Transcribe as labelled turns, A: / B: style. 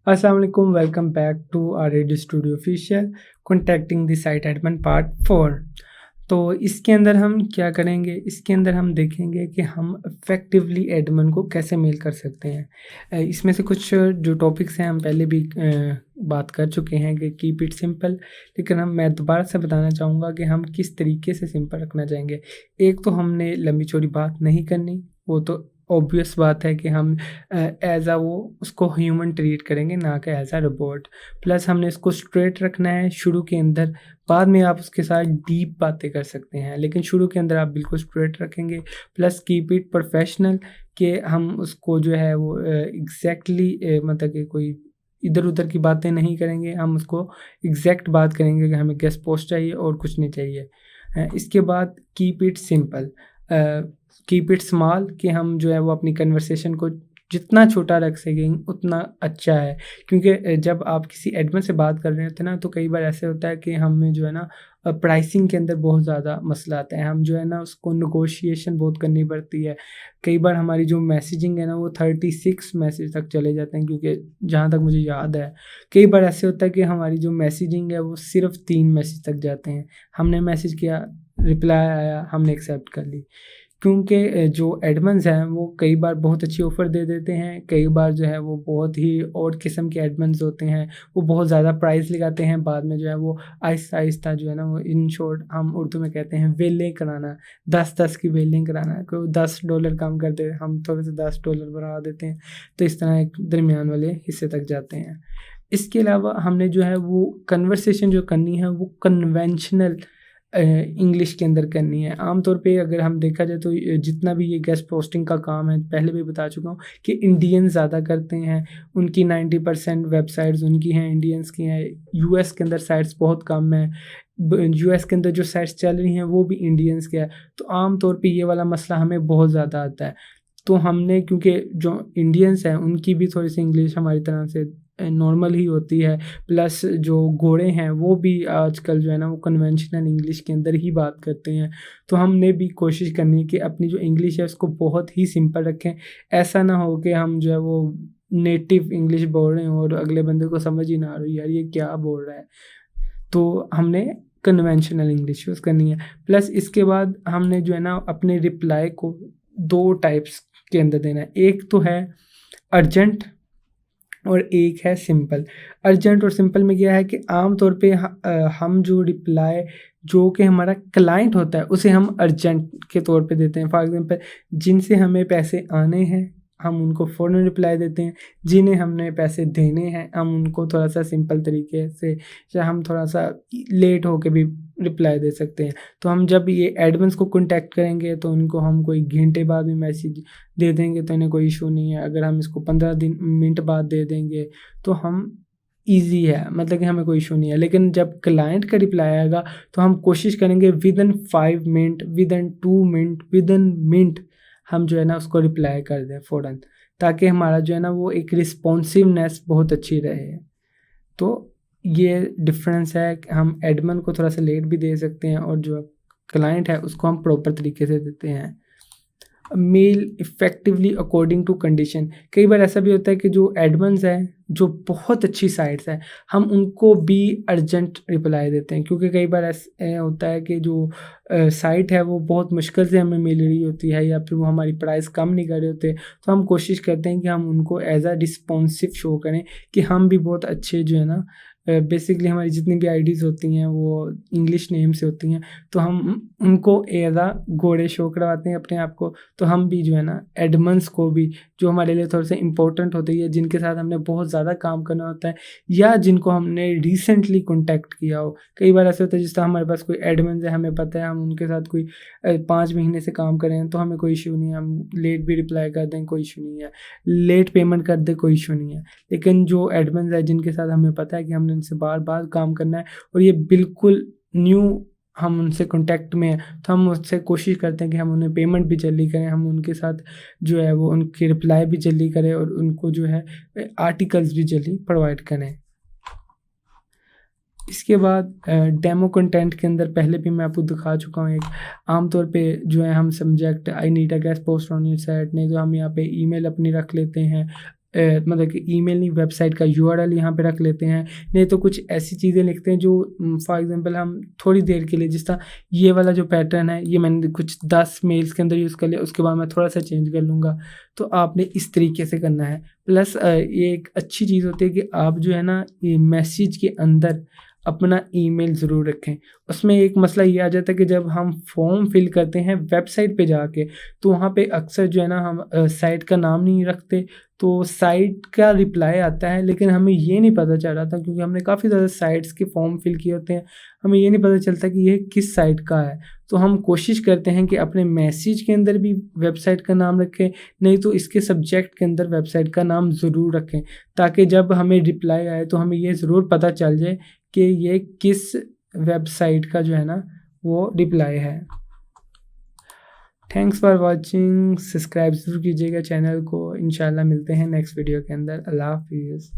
A: अस्सलाम वालेकुम, welcome back to our radio studio official contacting the site admin part 4। तो इसके अंदर हम क्या करेंगे, इसके अंदर हम देखेंगे कि हम इफ़ेक्टिवली एडमिन को कैसे मेल कर सकते हैं। इसमें से कुछ जो टॉपिक्स हैं हम पहले भी बात कर चुके हैं कि कीप इट सिंपल, लेकिन मैं दोबारा से बताना चाहूँगा कि हम किस तरीके से सिंपल रखना चाहेंगे। एक तो हमने लंबी चौड़ी बात नहीं करनी, वो तो ऑब्वियस बात है कि हम एज़ अ वो उसको ह्यूमन ट्रीट करेंगे, ना कि एज़ अ रोबोट। प्लस हमने इसको स्ट्रेट रखना है शुरू के अंदर, बाद में आप उसके साथ डीप बातें कर सकते हैं, लेकिन शुरू के अंदर आप बिल्कुल स्ट्रेट रखेंगे। प्लस कीप इट प्रोफेशनल, कि हम उसको जो है वो एग्ज़ैक्टली मतलब कि कोई इधर-उधर की बातें नहीं करेंगे, हम उसको एग्ज़ैक्ट बात करेंगे कि हमें गेस्ट पोस्ट चाहिए और कुछ नहीं चाहिए। इसके बाद keep it simple, keep it small, कि हम जो है वो अपनी कन्वर्सेशन को जितना छोटा रख सकें उतना अच्छा है। क्योंकि जब आप किसी एडमिन से बात कर रहे होते हैं ना, तो कई बार ऐसे होता है कि हमें जो है ना प्राइसिंग के अंदर बहुत ज़्यादा मसला आता है। हम जो है ना उसको नेगोशिएशन बहुत करनी पड़ती है। कई बार हमारी जो मैसेजिंग है ना वो 36 मैसेज तक चले जाते हैं, क्योंकि जहाँ तक मुझे याद है, कई बार ऐसे होता है कि हमारी जो मैसेजिंग है वो सिर्फ़ 3 मैसेज तक जाते हैं। हमने मैसेज किया, रिप्लाई आया, हमने एक्सेप्ट कर ली। क्योंकि जो एडमिन्स हैं वो कई बार बहुत अच्छी ऑफ़र दे देते हैं, कई बार जो है वो बहुत ही ऑड किस्म के एडमिन्स होते हैं, वो बहुत ज़्यादा प्राइस लगाते हैं, बाद में जो है वो आहिस्ता-आहिस्ता जो है ना वो इन शॉर्ट हम उर्दू में कहते हैं वेलें कराना, 10-10 की वेलें कराना, कोई $10 कम कर दे, हम थोड़े से $10 बढ़ा देते हैं, तो इस तरह एक दरमियान वाले हिस्से तक जाते हैं। इसके अलावा हमने जो है वो कन्वर्सेशन जो करनी है वो कन्वेंशनल इंग्लिश के अंदर करनी है। आम तौर पे अगर हम देखा जाए तो जितना भी ये गेस्ट पोस्टिंग का काम है, पहले भी बता चुका हूँ कि इंडियंस ज़्यादा करते हैं। उनकी 90% वेबसाइट्स उनकी हैं, इंडियंस की हैं। यूएस के अंदर साइट्स बहुत कम हैं। यूएस के अंदर जो साइट्स चल रही हैं वो भी इंडियंस के हैं। तो आम तौर पे ये वाला मसला हमें बहुत ज़्यादा आता है। तो हमने, क्योंकि जो इंडियंस हैं उनकी भी थोड़ी-सी इंग्लिश हमारी तरह से नॉर्मल ही होती है, प्लस जो गोरे हैं वो भी आजकल जो है ना वो कन्वेंशनल इंग्लिश के अंदर ही बात करते हैं। तो हमने भी कोशिश करनी है कि अपनी जो इंग्लिश है उसको बहुत ही सिंपल रखें। ऐसा ना हो कि हम जो है वो नेटिव इंग्लिश बोल रहे हों और अगले बंदे को समझ ही ना आ रही, यार ये क्या बोल रहा है। तो हमने कन्वेंशनल इंग्लिश यूज़ करनी है। प्लस इसके बाद हमने जो है ना अपने रिप्लाई को 2 टाइप्स के अंदर देना है। एक तो है अर्जेंट और एक है सिंपल। अर्जेंट और सिंपल में क्या है कि आम तौर पे हम जो रिप्लाई जो कि हमारा क्लाइंट होता है उसे हम अर्जेंट के तौर पे देते हैं। फॉर एग्ज़ाम्पल, जिनसे हमें पैसे आने हैं हम उनको फ़ौरन रिप्लाई देते हैं, जिन्हें हमने पैसे देने हैं हम उनको थोड़ा-सा सिंपल तरीके से या हम थोड़ा-सा लेट होके भी रिप्लाई दे सकते हैं। तो हम जब ये एडमिन्स को कॉन्टैक्ट करेंगे तो उनको हम कोई घंटे बाद भी मैसेज दे देंगे तो इन्हें कोई इश्यू नहीं है। अगर हम इसको 15 मिनट बाद दे देंगे तो हम ईज़ी है, मतलब कि हमें कोई इश्यू नहीं है। लेकिन जब क्लाइंट का रिप्लाई आएगा तो हम कोशिश करेंगे within 5 minute, within 2 minute, within minute हम जो है ना उसको रिप्लाई कर दें फ़ौरन, ताकि हमारा जो है ना वो एक रिस्पॉन्सिवनेस बहुत अच्छी रहे। तो ये डिफ़रेंस है कि हम एडमिन को थोड़ा-सा लेट भी दे सकते हैं और जो क्लाइंट है उसको हम प्रॉपर तरीके से देते हैं। Mail effectively according to condition, कई बार ऐसा भी होता है कि जो एडमिन्स हैं, जो बहुत अच्छी साइट्स हैं, हम उनको भी अर्जेंट रिप्लाई देते हैं, क्योंकि कई बार ऐसे होता है कि जो साइट है वो बहुत मुश्किल से हमें मिल रही होती है या फिर वो हमारी प्राइस कम नहीं कर रहे होते, तो हम कोशिश करते हैं कि हम उनको एज़ अ रिस्पॉन्सिव शो करें कि हम भी बहुत अच्छे जो है ना बेसिकली हमारी जितनी भी आईडीज़ होती हैं वो इंग्लिश नेम से होती हैं, तो हम उनको एज़ अ गोरे शो करवाते हैं अपने आप को। तो हम भी जो है ना एडमिन्स को भी, जो हमारे लिए थोड़े से इम्पोर्टेंट होते हैं, जिनके साथ हमने बहुत ज़्यादा काम करना होता है या जिनको हमने रिसेंटली कॉन्टैक्ट किया हो। कई बार ऐसा होता है जिस तरह हमारे पास कोई एडमिन्स है, हमें पता है हम उनके साथ कोई 5 महीने से काम कर रहे हैं तो हमें कोई इश्यू नहीं है, हम लेट भी रिप्लाई कर दें कोई इश्यू नहीं है, लेट पेमेंट कर दें कोई इश्यू नहीं है। लेकिन जो एडमिन्स है जिनके साथ हमें पता है कि हमने उनसे बार-बार काम करना है और ये बिल्कुल न्यू हम उनसे कॉन्टैक्ट में हैं, तो हम उससे कोशिश करते हैं कि हम उन्हें पेमेंट भी जल्दी करें, हम उनके साथ जो है वो उनकी रिप्लाई भी जल्दी करें और उनको जो है आर्टिकल्स भी जल्दी प्रोवाइड करें। इसके बाद डेमो कंटेंट के अंदर पहले भी मैं आपको दिखा चुका हूँ एक, आम तौर पे जो है हम subject I need a guest post on your site, नहीं तो हम यहाँ पे ईमेल अपनी रख लेते हैं, मतलब कि ईमेल नहीं, वेबसाइट का यूआरएल यहाँ पे रख लेते हैं। नहीं तो कुछ ऐसी चीज़ें लिखते हैं जो फॉर एग्जांपल हम थोड़ी देर के लिए, जिस तरह ये वाला जो पैटर्न है ये मैंने कुछ 10 मेल्स के अंदर यूज़ कर लिया, उसके बाद मैं थोड़ा सा चेंज कर लूँगा। तो आपने इस तरीके से करना है। प्लस ये एक अच्छी चीज़ होती है कि आप जो है ना ये मैसेज के अंदर अपना ईमेल ज़रूर रखें। उसमें एक मसला ये आ जाता है कि जब हम फॉर्म फिल करते हैं वेबसाइट पे जाके, तो वहाँ पे अक्सर जो है ना हम साइट का नाम नहीं रखते, तो साइट का रिप्लाई आता है लेकिन हमें ये नहीं पता चल रहा था, क्योंकि हमने काफ़ी ज़्यादा साइट्स के फॉर्म फिल किए होते हैं, हमें ये नहीं पता चलता कि ये किस साइट का है। तो हम कोशिश करते हैं कि अपने मैसेज के अंदर भी वेबसाइट का नाम रखें, नहीं तो इसके सब्जेक्ट के अंदर वेबसाइट का नाम ज़रूर रखें, ताकि जब हमें रिप्लाई आए तो हमें ये ज़रूर पता चल जाए कि ये किस वेबसाइट का जो है ना वो रिप्लाई है। थैंक्स फॉर वॉचिंग, सब्सक्राइब ज़रूर कीजिएगा चैनल को। इंशाल्लाह मिलते हैं नेक्स्ट वीडियो के अंदर। अल्लाह हाफिज़।